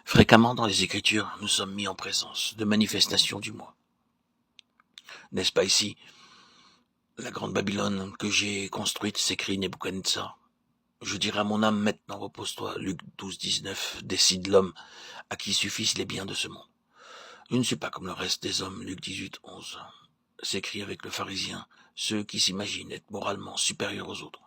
Fréquemment dans les Écritures, nous sommes mis en présence de manifestations du moi. N'est-ce pas ici la grande Babylone que j'ai construite, s'écrie Nebuchadnezzar. Je dirai à mon âme, maintenant repose-toi, Luc 12, 19, décide l'homme à qui suffisent les biens de ce monde. Je ne suis pas comme le reste des hommes, Luc 18, 11, s'écrit avec le pharisien, ceux qui s'imaginent être moralement supérieurs aux autres.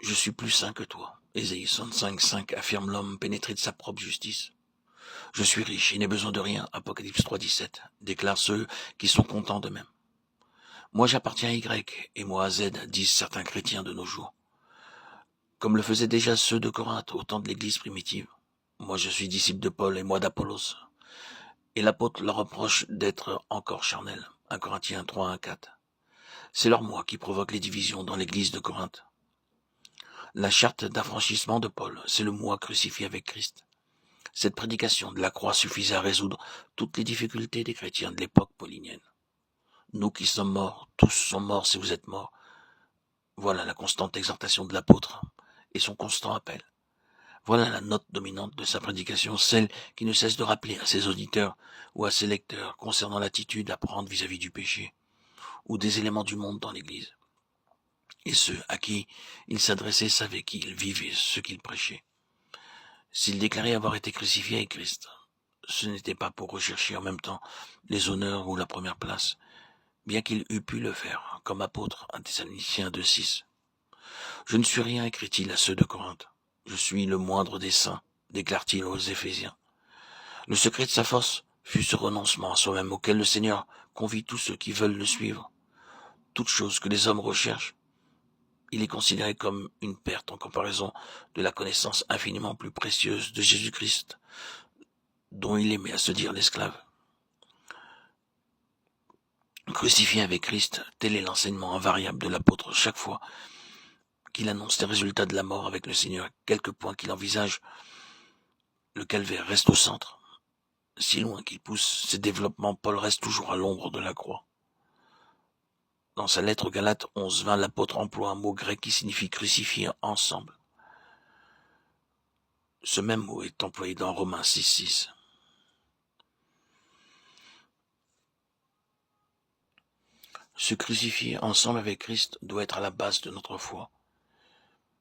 Je suis plus saint que toi, Ésaïe 65, 5 affirme l'homme pénétré de sa propre justice. Je suis riche et n'ai besoin de rien, Apocalypse 3, 17, déclarent ceux qui sont contents d'eux-mêmes. Moi j'appartiens à Y et moi à Z, disent certains chrétiens de nos jours. Comme le faisaient déjà ceux de Corinthe au temps de l'église primitive. Moi je suis disciple de Paul et moi d'Apollos. Et l'apôtre leur reproche d'être encore charnel, 1 Corinthiens 3, 1, 4. C'est leur moi qui provoque les divisions dans l'église de Corinthe. La charte d'affranchissement de Paul, c'est le moi crucifié avec Christ. Cette prédication de la croix suffisait à résoudre toutes les difficultés des chrétiens de l'époque paulinienne. Nous qui sommes morts, tous sont morts si vous êtes morts. Voilà la constante exhortation de l'apôtre et son constant appel. Voilà la note dominante de sa prédication, celle qui ne cesse de rappeler à ses auditeurs ou à ses lecteurs concernant l'attitude à prendre vis-à-vis du péché ou des éléments du monde dans l'Église. Et ceux à qui il s'adressait savaient qu'il vivait ce qu'il prêchait. S'il déclarait avoir été crucifié avec Christ, ce n'était pas pour rechercher en même temps les honneurs ou la première place, bien qu'il eût pu le faire, comme apôtre, 1 Thessaloniciens 2,6. Je ne suis rien, écrit-il à ceux de Corinthe. Je suis le moindre des saints, déclare-t-il aux Éphésiens. Le secret de sa force fut ce renoncement à soi-même auquel le Seigneur convie tous ceux qui veulent le suivre. Toute chose que les hommes recherchent, il est considéré comme une perte en comparaison de la connaissance infiniment plus précieuse de Jésus-Christ, dont il aimait à se dire l'esclave. Crucifié avec Christ, tel est l'enseignement invariable de l'apôtre chaque fois qu'il annonce les résultats de la mort avec le Seigneur, quelque point qu'il envisage, le calvaire reste au centre. Si loin qu'il pousse ses développements, Paul reste toujours à l'ombre de la croix. Dans sa lettre aux Galates 11-20, l'apôtre emploie un mot grec qui signifie crucifier ensemble. Ce même mot est employé dans Romains 6-6. Se crucifier ensemble avec Christ doit être à la base de notre foi.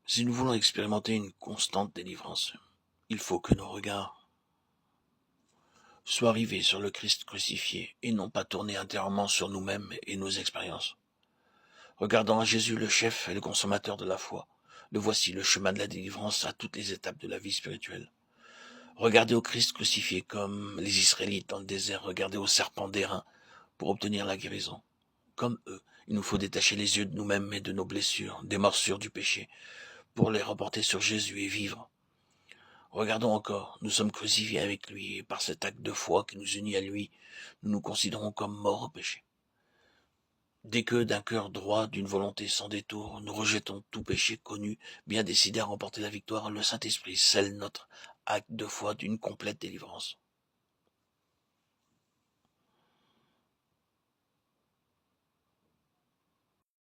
Si nous voulons expérimenter une constante délivrance, il faut que nos regards soient rivés sur le Christ crucifié et non pas tournés intérieurement sur nous-mêmes et nos expériences. Regardant à Jésus le chef et le consommateur de la foi, le voici le chemin de la délivrance à toutes les étapes de la vie spirituelle. Regardez au Christ crucifié comme les Israélites dans le désert regardaient au serpent d'airain pour obtenir la guérison. Comme eux, il nous faut détacher les yeux de nous-mêmes et de nos blessures, des morsures du péché, pour les reporter sur Jésus et vivre. Regardons encore, nous sommes crucifiés avec lui et par cet acte de foi qui nous unit à lui, nous nous considérons comme morts au péché. Dès que, d'un cœur droit, d'une volonté sans détour, nous rejetons tout péché connu, bien décidés à remporter la victoire, le Saint-Esprit scelle notre acte de foi d'une complète délivrance.